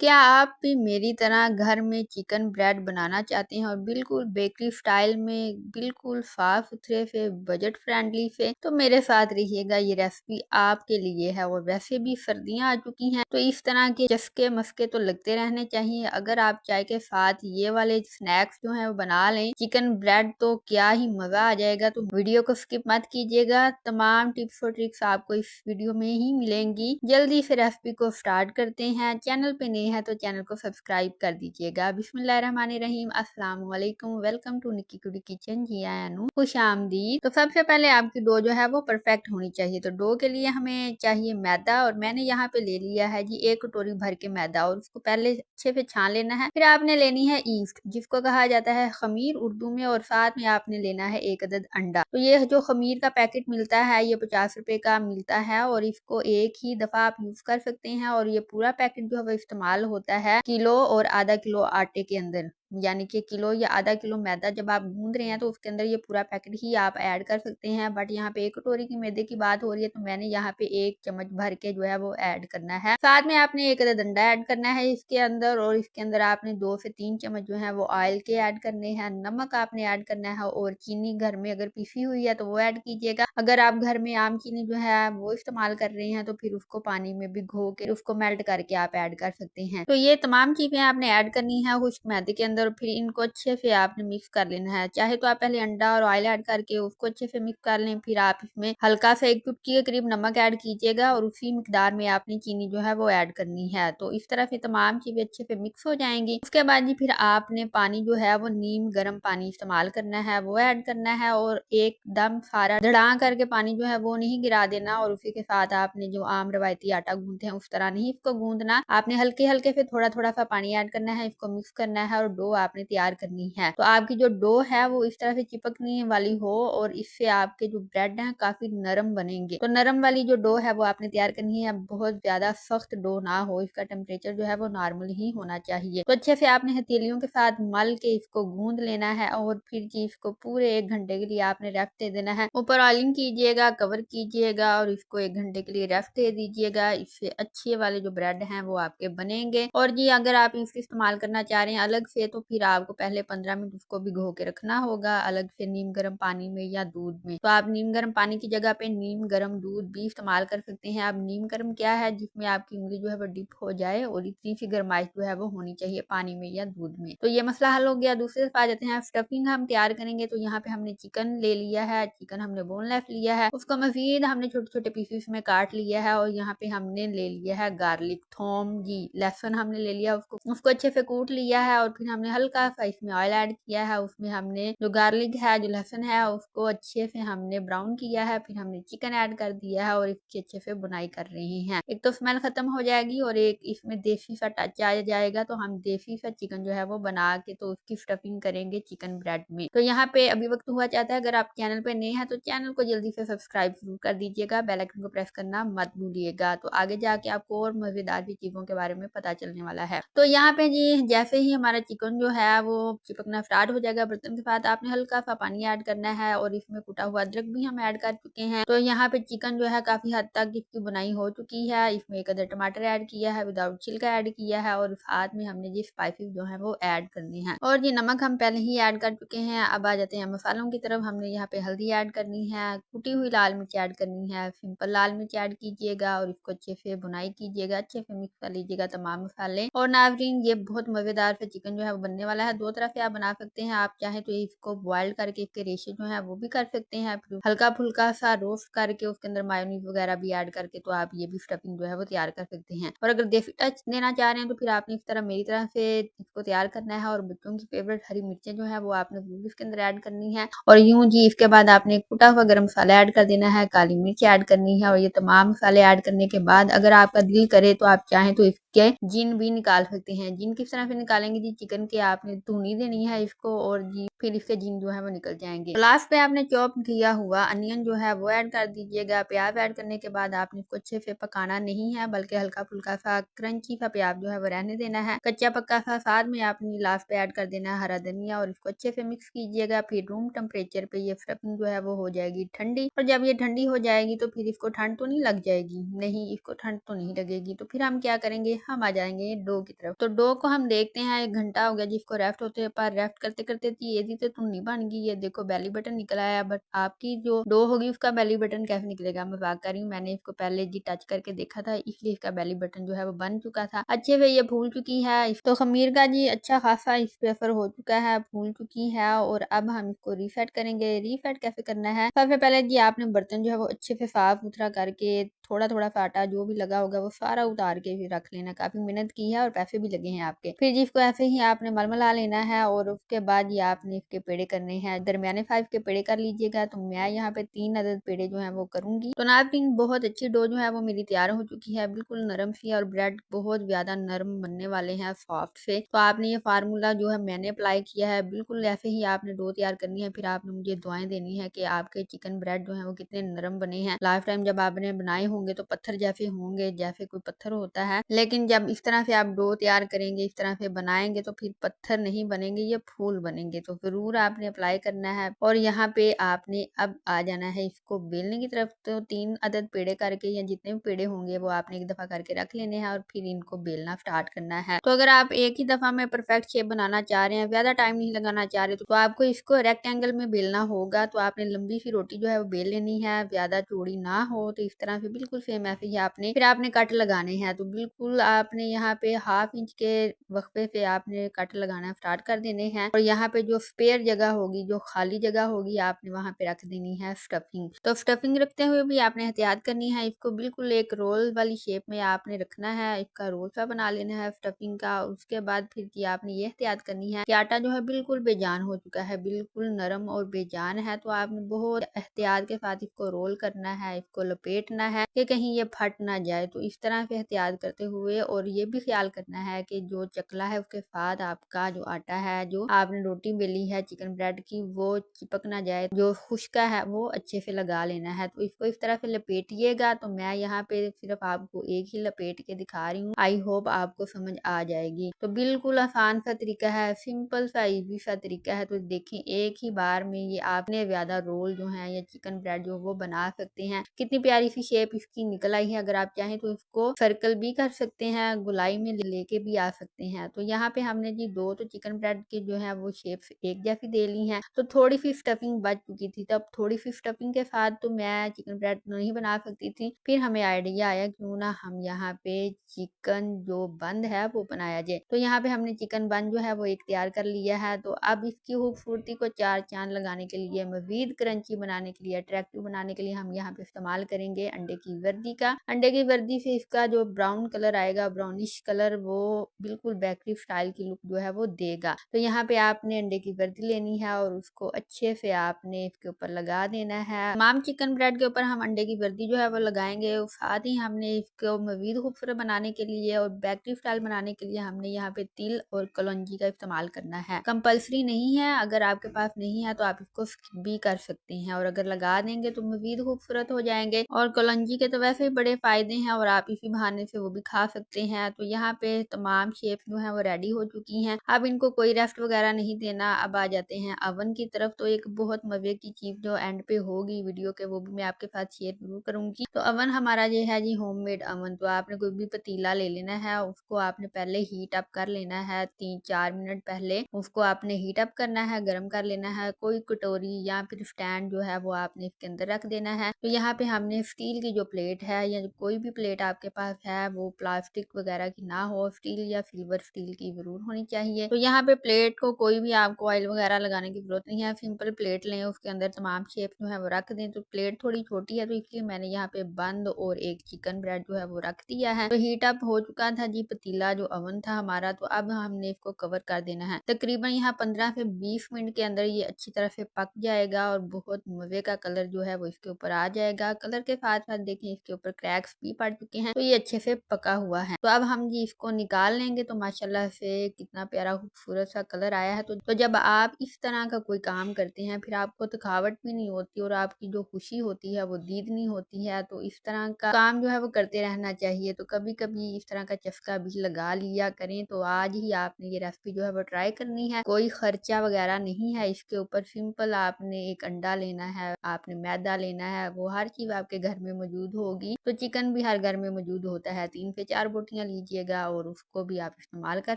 क्या आप भी मेरी तरह घर में चिकन ब्रेड बनाना चाहते हैं और बिल्कुल बेकरी स्टाइल में बिल्कुल साफ सुथरे से बजट फ्रेंडली से तो मेरे साथ रहिएगा। ये रेसिपी आपके लिए है। और वैसे भी सर्दियां आ चुकी हैं तो इस तरह के चस्के मस्के तो लगते रहने चाहिए। अगर आप चाय के साथ ये वाले स्नैक्स जो है वो बना लें चिकन ब्रेड तो क्या ही मजा आ जाएगा। तो वीडियो को स्किप मत कीजिएगा। तमाम टिप्स और ट्रिक्स आपको इस वीडियो में ही मिलेंगी। जल्दी से रेसिपी को स्टार्ट करते हैं। चैनल पे नए हैं तो चैनल को सब्सक्राइब कर दीजिएगा। बिस्मिल्लाहिर्रहमानिर्रहीम, अस्सलाम वालेकुम, वेलकम टू निक्की कुड़ी किचन। जी आयानु खुश आमदीद। तो सबसे पहले आपकी डो जो है वो परफेक्ट होनी चाहिए। तो डो के लिए हमें चाहिए मैदा और मैंने यहाँ पे ले लिया है जी 1 कटोरी भर के मैदा और उसको पहले अच्छे से छान लेना है। फिर आपने लेनी है ईस्ट जिसको कहा जाता है खमीर उर्दू में, और साथ में आपने लेना है 1 अदद अंडा। तो ये जो खमीर का पैकेट मिलता है ये 50 रुपए का मिलता है और इसको एक ही दफा आप यूज कर सकते हैं। और ये पूरा पैकेट जो है वो इस्तेमाल होता है किलो और आधा किलो आटे के अंदर, यानी कि किलो या आधा किलो मैदा जब आप गूंद रहे हैं तो उसके अंदर ये पूरा पैकेट ही आप ऐड कर सकते हैं। बट यहाँ पे 1 कटोरी की मैदे की बात हो रही है तो मैंने यहाँ पे 1 चम्मच भर के जो है वो ऐड करना है। साथ में आपने 1 अदद अंडा ऐड करना है इसके अंदर, और इसके अंदर आपने 2 से 3 चम्मच जो है वो ऑयल के ऐड करने हैं। नमक आपने ऐड करना है और चीनी घर में अगर पिसी हुई है तो वो ऐड कीजिएगा। अगर आप घर में आम चीनी जो है वो इस्तेमाल कर रहे हैं तो फिर उसको पानी में भिगो के उसको मेल्ट करके आप ऐड कर सकते हैं। तो ये तमाम चीजें आपने ऐड करनी है खुश्क मैदे के अंदर। फिर इनको अच्छे से आपने मिक्स कर लेना है। चाहे तो आप पहले अंडा और ऑयल ऐड करके उसको अच्छे से मिक्स कर लें। फिर आप इसमें हल्का सा 1 चुटकी के करीब नमक ऐड कीजिएगा और उसी मिकदार में आपने चीनी जो है वो ऐड करनी है। तो इस तरह से तमाम चीजें अच्छे से मिक्स हो जाएंगी। उसके बाद जी फिर आपने पानी जो है वो नीम गर्म पानी इस्तेमाल करना है, वो ऐड करना है और एकदम सारा धड़ा करके पानी जो है वो नहीं गिरा देना। और उसी के साथ आपने जो आम रवायती आटा गूंदते हैं उस तरह नहीं इसको गूंदना। आपने हल्के हल्के से थोड़ा थोड़ा सा पानी ऐड करना है, इसको मिक्स करना है और डो आपने तैयार करनी है। तो आपकी जो डो है वो इस तरह से चिपकने वाली हो और इससे आपके जो ब्रेड है काफी नरम बनेंगे। तो नरम वाली जो डो है वो आपने तैयार करनी है। बहुत ज्यादा सख्त डो ना हो, इसका टेम्परेचर जो है वो नॉर्मल ही होना चाहिए। तो अच्छे से आपने हथेलियों के साथ मल के इसको गूंद लेना है और फिर जी इसको पूरे 1 घंटे के लिए आपने रेस्ट दे देना है। ऊपर ऑयलिंग कीजिएगा, कवर कीजिएगा और इसको 1 घंटे के लिए रेस्ट दे दीजिएगा। इससे अच्छे वाले जो ब्रेड हैं वो आपके बनेंगे। और जी अगर आप इसको इस्तेमाल करना चाह रहे हैं अलग से तो फिर आपको पहले 15 मिनट उसको भिगो के रखना होगा अलग से नीम गर्म पानी में या दूध में। तो आप नीम गर्म पानी की जगह पे नीम गर्म दूध भी इस्तेमाल कर सकते हैं। आप नीम गर्म क्या है जिसमें आपकी उंगली जो है वो डिप हो जाए और इतनी सी गर्माइश जो है वो होनी चाहिए पानी में या दूध में। तो ये मसला हल हो गया। दूसरे तरफ आ जाते हैं स्टफिंग हम तैयार करेंगे। तो यहाँ पे हमने चिकन ले लिया है, चिकन हमने बोनलेस लिया है, उसको मजीद हमने छोटे छोटे पीसेस में काट लिया है। और यहाँ पे हमने ले लिया है गार्लिक, थोम जी, लहसुन हमने ले लिया, उसको अच्छे से कूट लिया है। और फिर हमने हल्का सा इसमें ऑयल ऐड किया है। उसमें हमने जो गार्लिक है जो लहसुन है उसको अच्छे से हमने ब्राउन किया है। फिर हमने चिकन ऐड कर दिया है और इसकी अच्छे से बुनाई कर रहे हैं। एक तो स्मेल खत्म हो जाएगी और एक इसमें देसी सा टच आ जाएगा। तो हम देसी सा चिकन जो है वो बना के तो उसकी स्टफिंग करेंगे चिकन ब्रेड में। तो यहाँ पे अभी वक्त हुआ चाहता है अगर आप चैनल पे नए हैं तो चैनल को जल्दी से सब्सक्राइब जरूर कर दीजिएगा, बेल आइकन को प्रेस करना मत भूलिएगा। तो आगे जाके आपको और मजेदार भी चीजों के बारे में पता चलने वाला है। तो यहाँ पे जी जैसे ही हमारा चिकन जो है वो चिपकना स्टार्ट हो जाएगा बर्तन के साथ आपने हल्का सा पानी ऐड करना है और इसमें कुटा हुआ अदरक भी हम ऐड कर चुके हैं। तो यहाँ पे चिकन जो है काफी हद तक इसकी बुनाई हो चुकी है। इसमें 1 अदर टमाटर ऐड किया है, विदाउट छिलका ऐड किया है और साथ में हमने जी स्पाइसेस जो है वो ऐड करने हैं। और जी नमक हम पहले ही ऐड कर चुके हैं। अब आ जाते हैं मसालों की तरफ। हमने यहाँ पे हल्दी ऐड करनी है, कुटी हुई लाल मिर्च ऐड करनी है, सिंपल लाल मिर्च ऐड कीजिएगा और इसको अच्छे से बुनाई कीजिएगा, अच्छे से मिक्स कर लीजिएगा तमाम मसाले। और नाज़रीन ये बहुत मजेदार से चिकन जो है वो बनने वाला है। 2 तरह से आप बना सकते हैं। आप चाहे तो इसको बॉइल करके इसके रेशे जो है वो भी कर सकते हैं, फिर हल्का फुल्का सा रोस्ट करके उसके अंदर मायोनीज वगैरह भी ऐड करके तो आप ये भी स्टफिंग जो है वो तैयार कर सकते हैं। और अगर देसी टच देना चाह रहे हैं तो फिर आपने इस तरह मेरी तरह से इसको तैयार करना है। और बच्चों की फेवरेट हरी मिर्चें जो है वो आपने जरूर इसके अंदर ऐड करनी है। और यूं जी इसके बाद आपने कुटा हुआ गरम मसाला ऐड कर देना है, काली मिर्च ऐड करनी है। और ये तमाम मसाले ऐड करने के बाद अगर आपका दिल करे तो आप चाहें तो इसके जिन भी निकाल सकते हैं। जिन किस तरह से निकालेंगे जी, चिकन के आपने धुनी देनी है इसको और जी फिर इसके जिन जो है वो निकल जाएंगे। लास्ट पे आपने चॉप किया हुआ अनियन जो है वो ऐड कर दीजिएगा। प्याज ऐड करने के बाद आपने इसको अच्छे से पकाना नहीं है बल्कि हल्का फुल्का सा क्रंची सा प्याज जो है वो रहने देना है, कच्चा पक्का सा। साथ में आपने लास्ट पे ऐड कर देना है हरा धनिया और इसको अच्छे से मिक्स कीजिएगा। फिर रूम टेम्परेचर पे ये स्टफिंग जो है वो हो जाएगी ठंडी। और जब ये ठंडी हो जाएगी तो फिर इसको ठंड तो नहीं लग जाएगी, नहीं इसको ठंड तो नहीं लगेगी। तो फिर हम क्या करेंगे, हम आ जाएंगे डो की तरफ। तो डो को हम देखते हैं 1 घंटा हो गया जिसको रेफ्ट होते हैं, पर रेफ्ट करते करते ये दी तो नहीं बन गई। ये देखो बेली बटन निकल आया, बट आपकी जो डो होगी उसका बेली बटन कैसे निकलेगा, मैं बात कर रही हूँ। मैंने इसको पहले जी टच करके देखा था, इसलिए इसका बेली बटन जो है वो बन चुका था, अच्छे से ये फूल चुकी है। तो खमीर का जी अच्छा खासा इस पे असर हो चुका है, फूल चुकी है। और अब हम इसको रीसेट करेंगे। रीसेट कैसे करना है, सबसे पहले जी आपने बर्तन जो है वो अच्छे से साफ सुथरा करके थोड़ा थोड़ा सा आटा जो भी लगा होगा वो सारा उतार के फिर रख लेना। काफी मेहनत की है और पैसे भी लगे हैं आपके। फिर जिसको ऐसे ही आपने मलमला लेना है और उसके बाद ये आपने इसके पेड़े करने हैं। दरमियाने 5 के पेड़े कर लीजिएगा। तो मैं यहाँ पे 3 अदद पेड़े जो है वो करूंगी। तो नाज़रीन बहुत अच्छी डो जो है वो मेरी तैयार हो चुकी है, बिल्कुल नरम सी, और ब्रेड बहुत ज्यादा नरम बनने वाले हैं सॉफ्ट से। तो आपने ये फार्मूला जो है मैंने अप्लाई किया है, बिल्कुल ऐसे ही आपने डो तैयार करनी है। फिर आपने मुझे दुआएं देनी है कि आपके चिकन ब्रेड जो है वो कितने नरम बने हैं। लास्ट टाइम जब आपने बनाए होंगे तो पत्थर जैसे होंगे, जैसे कोई पत्थर होता है, लेकिन जब इस तरह से आप डो तैयार करेंगे, इस तरह से बनाएंगे तो फिर पत्थर नहीं बनेंगे, ये फूल बनेंगे। तो जरूर आपने अप्लाई करना है। और यहाँ पे आपने अब आ जाना है इसको बेलने की तरफ। तो 3 अदद पेड़े करके या जितने भी पेड़े होंगे वो आपने एक दफा करके रख लेने हैं और फिर इनको बेलना स्टार्ट करना है। तो अगर आप एक ही दफा में परफेक्ट शेप बनाना चाह रहे हैं, ज्यादा टाइम नहीं लगाना चाह रहे, तो आपको इसको रेक्टेंगल में बेलना होगा। तो आपने लंबी सी रोटी जो है वो बेल लेनी है, ज्यादा चौड़ी ना हो। तो इस तरह से बिल्कुल सेम ऐसे ही आपने फिर आपने कट लगाने हैं। तो बिल्कुल आपने यहाँ पे 1/2 इंच के वक्फे से आपने कट लगाना स्टार्ट कर देने हैं। और यहाँ पे जो स्पेयर जगह होगी, जो खाली जगह होगी, आपने वहां पे रख देनी है स्टफिंग। तो स्टफिंग रखते हुए भी आपने एहतियात करनी है। इसको बिल्कुल एक रोल वाली शेप में आपने रखना है, इसका रोल सा बना लेना है स्टफिंग का। उसके बाद फिर की आपने ये एहतियात करनी है कि आटा जो है बिल्कुल बेजान हो चुका है, बिल्कुल नरम और बेजान है। तो आपने बहुत एहतियात के साथ इसको रोल करना है, इसको लपेटना है कि कहीं ये फट ना जाए। तो इस तरह से एहतियात करते हुए, और ये भी ख्याल करना है कि जो चकला है उसके साथ आपका जो आटा है, जो आपने रोटी बेली है चिकन ब्रेड की, वो चिपक ना जाए। जो खुश्का है वो अच्छे से लगा लेना है। तो इसको इस तरह से लपेटिएगा। तो मैं यहाँ पे सिर्फ आपको एक ही लपेट के दिखा रही हूँ, आई होप आपको समझ आ जाएगी। तो बिल्कुल आसान सा तरीका है, सिंपल सा इजी सा तरीका है। तो देखें एक ही बार में ये आपने ज्यादा रोल जो है या चिकन ब्रेड जो वो बना सकते हैं। कितनी प्यारी सी शेप इसकी निकल आई है। अगर आप चाहें तो इसको सर्कल भी कर सकते हैं, गुलाई में लेके भी आ सकते हैं। तो यहाँ पे हमने जी 2 तो चिकन ब्रेड के जो है वो शेप एक जैसी दे ली है। तो थोड़ी सी स्टफिंग बच चुकी थी, तब थोड़ी सी स्टफिंग के साथ तो मैं चिकन ब्रेड नहीं बना सकती थी। फिर हमें आइडिया आया क्यों ना हम यहाँ पे चिकन जो बंद है वो बनाया जाए। तो यहाँ पे हमने चिकन बंद जो है वो एक तैयार कर लिया है। तो अब इसकी खूबसूरती को 4 चांद लगाने के लिए, मजीद क्रंची बनाने के लिए, अट्रैक्टिव बनाने के लिए हम यहाँ पे इस्तेमाल करेंगे अंडे की वर्दी का। अंडे की वर्दी से इसका जो ब्राउन कलर आएगा, ब्राउनिश कलर, वो बिल्कुल बेकरी स्टाइल की लुक जो है वो देगा। तो यहाँ पे आपने अंडे की वर्दी लेनी है और उसको अच्छे से आपने इसके ऊपर लगा देना है। तमाम चिकन ब्रेड के ऊपर हम अंडे की वर्दी जो है वो लगाएंगे। साथ ही हमने इसको मजीद खूबसूरत बनाने के लिए और बेकरी स्टाइल बनाने के लिए हमने यहाँ पे तिल और कलौंजी का इस्तेमाल करना है। कंपल्सरी नहीं है, अगर आपके पास नहीं है तो आप इसको स्किप भी कर सकते हैं, और अगर लगा देंगे तो मजीद खूबसूरत हो जाएंगे। और कलौंजी के तो वैसे ही बड़े फायदे हैं और आप इसी बहाने से वो भी खा सकते हैं। तो यहाँ पे तमाम शेप जो है वो रेडी हो चुकी हैं। अब इनको कोई रेस्ट वगैरह नहीं देना। अब आ जाते हैं अवन की तरफ। तो एक बहुत मजे की चीज जो एंड पे होगी वीडियो के, वो भी मैं आपके साथ शेयर जरूर करूंगी। तो अवन हमारा ये है जी होममेड अवन। तो आपने कोई भी पतीला ले लेना है, उसको आपने पहले हीट अप कर लेना है। 3-4 मिनट पहले उसको आपने हीट अप करना है, गर्म कर लेना है। कोई कटोरी या फिर स्टैंड जो है वो आपने इसके अंदर रख देना है। तो यहाँ पे हमने स्टील की जो प्लेट है या कोई भी प्लेट आपके पास है, वो प्लास्टिक वगैरह की ना हो, स्टील या सिल्वर स्टील की जरूर होनी चाहिए। तो यहाँ पे प्लेट को कोई भी आपको ऑयल वगैरह लगाने की जरूरत नहीं है, सिंपल प्लेट लें, उसके अंदर तमाम शेप जो है वो रख दें। तो प्लेट थोड़ी छोटी है तो इसलिए मैंने यहाँ पे बंद और एक चिकन ब्रेड जो है वो रख दिया है। तो हीट अप हो चुका था जी पतीला, जो अवन था हमारा। तो अब हमने इसको कवर कर देना है। तकरीबन यहाँ 15 से 20 मिनट के अंदर ये अच्छी तरह से पक जाएगा और बहुत मजे का कलर जो है वो इसके ऊपर आ जाएगा। कलर के साथ साथ देखें इसके ऊपर क्रैक्स भी पड़ चुके हैं, तो ये अच्छे से पका हुआ है। तो अब हम जी इसको निकाल लेंगे। तो माशाल्लाह से कितना प्यारा खूबसूरत सा कलर आया है। तो जब आप इस तरह का कोई काम करते हैं, फिर आपको थकावट भी नहीं होती और आपकी जो खुशी होती है वो दीदनी होती है। तो इस तरह का काम जो है वो करते रहना चाहिए। तो कभी कभी इस तरह का चस्का भी लगा लिया करें। तो आज ही आपने ये रेसिपी जो है वो ट्राई करनी है। कोई खर्चा वगैरह नहीं है इसके ऊपर, सिंपल आपने एक अंडा लेना है, आपने मैदा लेना है, वो हर चीज आपके घर में मौजूद मौजूद होगी। तो चिकन भी हर घर में मौजूद होता है, 3 से 4 बोटियाँ लीजिएगा और उसको भी आप इस्तेमाल कर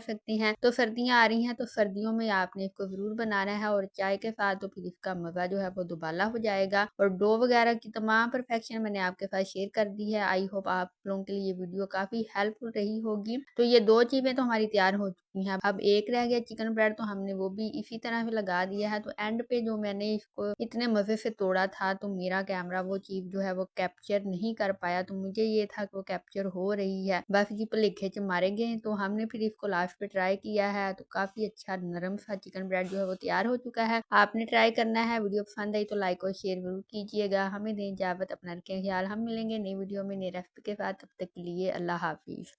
सकते हैं। तो सर्दियाँ आ रही हैं, तो सर्दियों में आपने इसको ज़रूर बनाना है और चाय के साथ तो फिर इसका मज़ा जो है वो दुबाला हो जाएगा। और डो वगैरह की तमाम परफेक्शन मैंने आपके साथ शेयर कर दी है। आई होप आप लोगों के लिए ये वीडियो काफ़ी हेल्पफुल रही होगी। तो ये 2 चीज़ें तो हमारी तैयार हो चुकी हैं। अब एक रह गया चिकन ब्रेड, तो हमने वो भी इसी तरह से लगा दिया है। तो एंड पे जो मैंने इसको इतने मज़े से तोड़ा था, तो मेरा कैमरा वो चीज़ जो है वो कैप्चर नहीं कर पाया। तो मुझे ये था कि वो कैप्चर हो रही है, बस ये भुलेखे च मारे गए। तो हमने फिर इसको लास्ट पे ट्राई किया है, तो काफ़ी अच्छा नरम सा चिकन ब्रेड जो है वो तैयार हो चुका है। आपने ट्राई करना है। वीडियो पसंद आई तो लाइक और शेयर ज़रूर कीजिएगा। हमें दें इजाज़त, अपना रखें ख्याल। हम मिलेंगे नई वीडियो में नई रेसिपी के साथ। तब तक के लिए अल्लाह हाफ़िज़।